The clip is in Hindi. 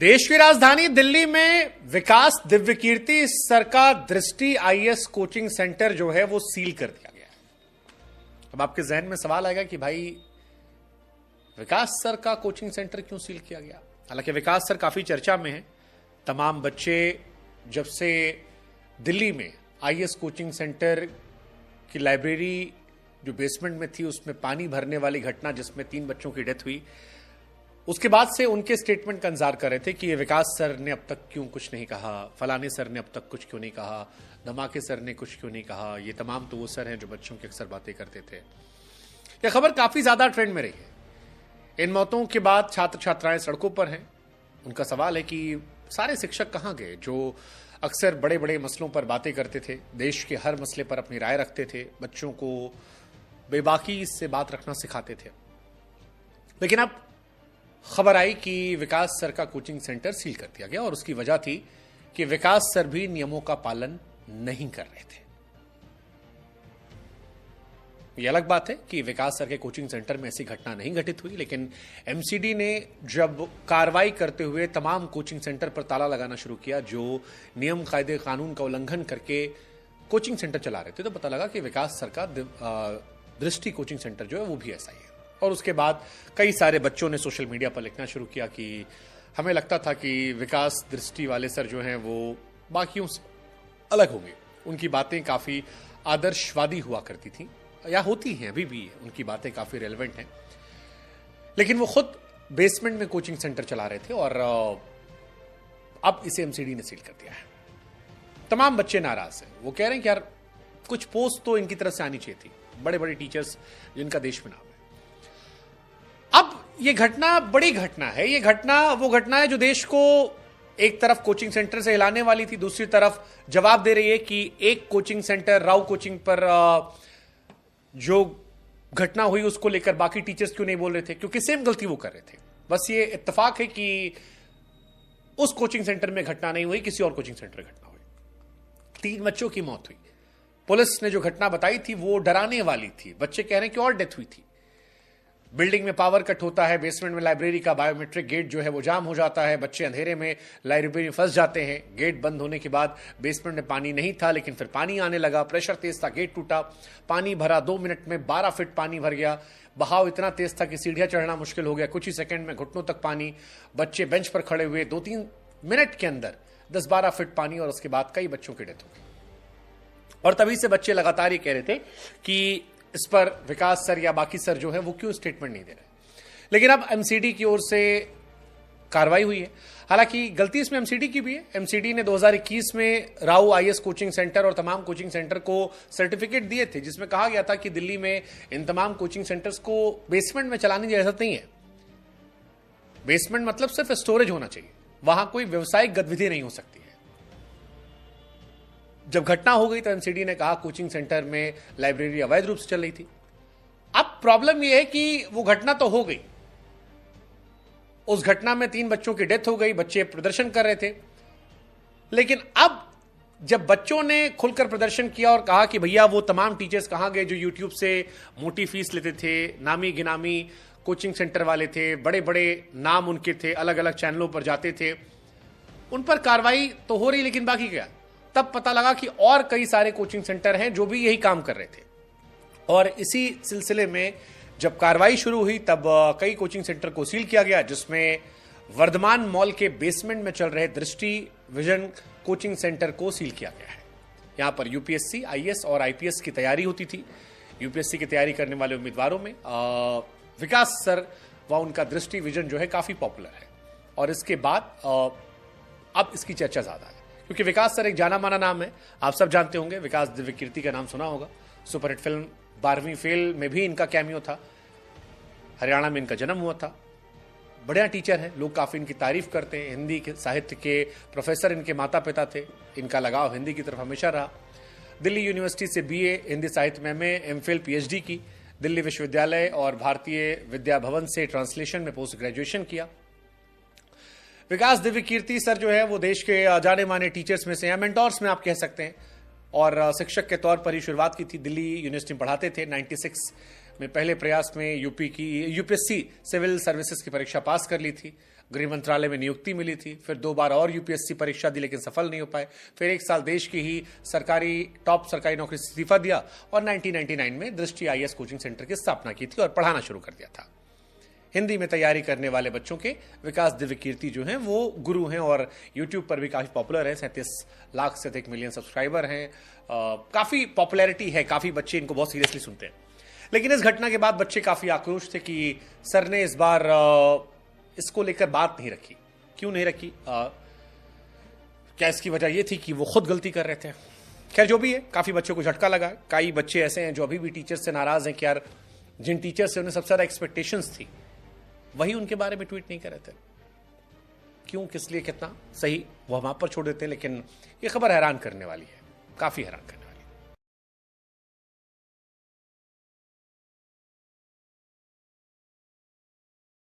देश की राजधानी दिल्ली में विकास दिव्यकीर्ति सर का दृष्टि आईएएस कोचिंग सेंटर जो है वो सील कर दिया गया है। अब आपके जहन में सवाल आएगा कि भाई विकास सर का कोचिंग सेंटर क्यों सील किया गया। हालांकि विकास सर काफी चर्चा में है। तमाम बच्चे जब से दिल्ली में आईएएस कोचिंग सेंटर की लाइब्रेरी जो बेसमेंट में थी उसमें पानी भरने वाली घटना जिसमें 3 बच्चों की डेथ हुई, उसके बाद से उनके स्टेटमेंट का इंतजार कर रहे थे कि ये विकास सर ने अब तक क्यों कुछ नहीं कहा, फलाने सर ने अब तक कुछ क्यों नहीं कहा, धमाके सर ने कुछ क्यों नहीं कहा। ये तमाम तो वो सर हैं जो बच्चों की अक्सर बातें करते थे। यह खबर काफी ज्यादा ट्रेंड में रही है। इन मौतों के बाद छात्र छात्राएं सड़कों पर हैं। उनका सवाल है कि सारे शिक्षक कहां गए जो अक्सर बड़े बड़े मसलों पर बातें करते थे, देश के हर मसले पर अपनी राय रखते थे, बच्चों को बेबाकी से बात रखना सिखाते थे। लेकिन अब खबर आई कि विकास सर का कोचिंग सेंटर सील कर दिया गया और उसकी वजह थी कि विकास सर भी नियमों का पालन नहीं कर रहे थे। यह अलग बात है कि विकास सर के कोचिंग सेंटर में ऐसी घटना नहीं घटित हुई, लेकिन एमसीडी ने जब कार्रवाई करते हुए तमाम कोचिंग सेंटर पर ताला लगाना शुरू किया जो नियम कायदे कानून का उल्लंघन करके कोचिंग सेंटर चला रहे थे, तो पता लगा कि विकास सर का दृष्टि कोचिंग सेंटर जो है वो भी ऐसा ही है। और उसके बाद कई सारे बच्चों ने सोशल मीडिया पर लिखना शुरू किया कि हमें लगता था कि विकास दृष्टि वाले सर जो हैं वो बाकियों से अलग होंगे, उनकी बातें काफी आदर्शवादी हुआ करती थी या होती हैं, अभी भी उनकी बातें काफी रेलेवेंट हैं, लेकिन वो खुद बेसमेंट में कोचिंग सेंटर चला रहे थे और अब इसे एमसीडी ने सील कर दिया है। तमाम बच्चे नाराज हैं। वो कह रहे हैं कि यार कुछ पोस्ट तो इनकी तरफ से आनी चाहिए थी, बड़े बड़े टीचर्स जिनका देश में नाम है। अब यह घटना बड़ी घटना है। यह घटना वो घटना है जो देश को एक तरफ कोचिंग सेंटर से हिलाने वाली थी, दूसरी तरफ जवाब दे रही है कि एक कोचिंग सेंटर राव कोचिंग पर जो घटना हुई उसको लेकर बाकी टीचर्स क्यों नहीं बोल रहे थे, क्योंकि सेम गलती वो कर रहे थे। बस ये इत्तेफाक है कि उस कोचिंग सेंटर में घटना नहीं हुई, किसी और कोचिंग सेंटर में घटना हुई। 3 बच्चों की मौत हुई। पुलिस ने जो घटना बताई थी वो डराने वाली थी। बच्चे कह रहे हैं कि और डेथ हुई थी। बिल्डिंग में पावर कट होता है, बेसमेंट में लाइब्रेरी का बायोमेट्रिक गेट जो है वो जाम हो जाता है, बच्चे अंधेरे में लाइब्रेरी में फंस जाते हैं। गेट बंद होने के बाद बेसमेंट में पानी नहीं था, लेकिन फिर पानी आने लगा, प्रेशर तेज था, गेट टूटा, पानी भरा, 2 मिनट में 12 फीट पानी भर गया। बहाव इतना तेज था कि सीढ़ियां चढ़ना मुश्किल हो गया, कुछ ही सेकंड में घुटनों तक पानी। बच्चे बेंच पर खड़े हुए, 2-3 मिनट के अंदर 10-12 फीट पानी और उसके बाद कई बच्चों की डेथ हो गई। और तभी से बच्चे लगातार ये कह रहे थे कि इस पर विकास सर या बाकी सर जो है वो क्यों स्टेटमेंट नहीं दे रहे। लेकिन अब एमसीडी की ओर से कार्रवाई हुई है। हालांकि गलती इसमें एमसीडी की भी है। एमसीडी ने 2021 में राव आईएएस कोचिंग सेंटर और तमाम कोचिंग सेंटर को सर्टिफिकेट दिए थे, जिसमें कहा गया था कि दिल्ली में इन तमाम कोचिंग सेंटर्स को बेसमेंट में चलाने की इजाजत नहीं है। बेसमेंट मतलब सिर्फ स्टोरेज होना चाहिए, वहां कोई व्यवसायिक गतिविधि नहीं हो सकती है। जब घटना हो गई तो एमसीडी ने कहा कोचिंग सेंटर में लाइब्रेरी अवैध रूप से चल रही थी। अब प्रॉब्लम यह है कि वो घटना तो हो गई, उस घटना में 3 बच्चों की डेथ हो गई, बच्चे प्रदर्शन कर रहे थे। लेकिन अब जब बच्चों ने खुलकर प्रदर्शन किया और कहा कि भैया वो तमाम टीचर्स कहां गए जो यूट्यूब से मोटी फीस लेते थे, नामी गिनामी कोचिंग सेंटर वाले थे, बड़े बड़े नाम उनके थे, अलग अलग चैनलों पर जाते थे, उन पर कार्रवाई तो हो रही, लेकिन बाकी क्या। तब पता लगा कि और कई सारे कोचिंग सेंटर हैं जो भी यही काम कर रहे थे। और इसी सिलसिले में जब कार्रवाई शुरू हुई तब कई कोचिंग सेंटर को सील किया गया, जिसमें वर्धमान मॉल के बेसमेंट में चल रहे दृष्टि विजन कोचिंग सेंटर को सील किया गया है। यहां पर यूपीएससी, आईएएस और आईपीएस की तैयारी होती थी। यूपीएससी की तैयारी करने वाले उम्मीदवारों में विकास सर व उनका दृष्टि विजन जो है काफी पॉपुलर है। और इसके बाद अब इसकी चर्चा ज्यादा है क्योंकि विकास सर एक जाना माना नाम है। आप सब जानते होंगे, विकास दिव्यकीर्ति का नाम सुना होगा। सुपरहिट फिल्म 12वीं फेल में भी इनका कैमियो था। हरियाणा में इनका जन्म हुआ था। बढ़िया टीचर है, लोग काफी इनकी तारीफ करते हैं। हिंदी के साहित्य के प्रोफेसर इनके माता पिता थे। इनका लगाव हिंदी की तरफ हमेशा रहा। दिल्ली यूनिवर्सिटी से बीए, हिंदी साहित्य में एमए, एमफिल, पीएचडी की। दिल्ली विश्वविद्यालय और भारतीय विद्या भवन से ट्रांसलेशन में पोस्ट ग्रेजुएशन किया। विकास दिव्यकीर्ति सर जो है वो देश के जाने माने टीचर्स में से हैं, मेंटोर्स में आप कह सकते हैं। और शिक्षक के तौर पर ही शुरुआत की थी। दिल्ली यूनिवर्सिटी में पढ़ाते थे। 96 में पहले प्रयास में यूपीएससी सिविल सर्विसेज की परीक्षा पास कर ली थी। गृह मंत्रालय में नियुक्ति मिली थी, फिर 2 बार और यूपीएससी परीक्षा दी लेकिन सफल नहीं हो पाए, फिर 1 साल देश की ही टॉप सरकारी नौकरी से इस्तीफा दिया और 1999 में दृष्टि आईएएस कोचिंग सेंटर की स्थापना की थी और पढ़ाना शुरू कर दिया था। हिंदी में तैयारी करने वाले बच्चों के विकास दिव्यकीर्ति जो हैं वो गुरु हैं और यूट्यूब पर भी काफी पॉपुलर है। 37 लाख से अधिक मिलियन सब्सक्राइबर हैं, काफी पॉपुलैरिटी है, काफी बच्चे इनको बहुत सीरियसली सुनते हैं। लेकिन इस घटना के बाद बच्चे काफी आक्रोश थे कि सर ने इस बार इसको लेकर बात नहीं रखी। क्यों नहीं रखी? क्या इसकी वजह यह थी कि वो खुद गलती कर रहे थे? खैर जो भी है, काफी बच्चों को झटका लगा। कई बच्चे ऐसे हैं जो अभी भी टीचर से नाराज हैं कि यार जिन टीचर से उन्हें सबसे ज्यादा एक्सपेक्टेशंस थी वही उनके बारे में ट्वीट नहीं कर रहे थे। क्यों, किस लिए, कितना सही, वो हम आप पर छोड़ देते हैं। लेकिन ये खबर हैरान करने वाली है, काफी हैरान करने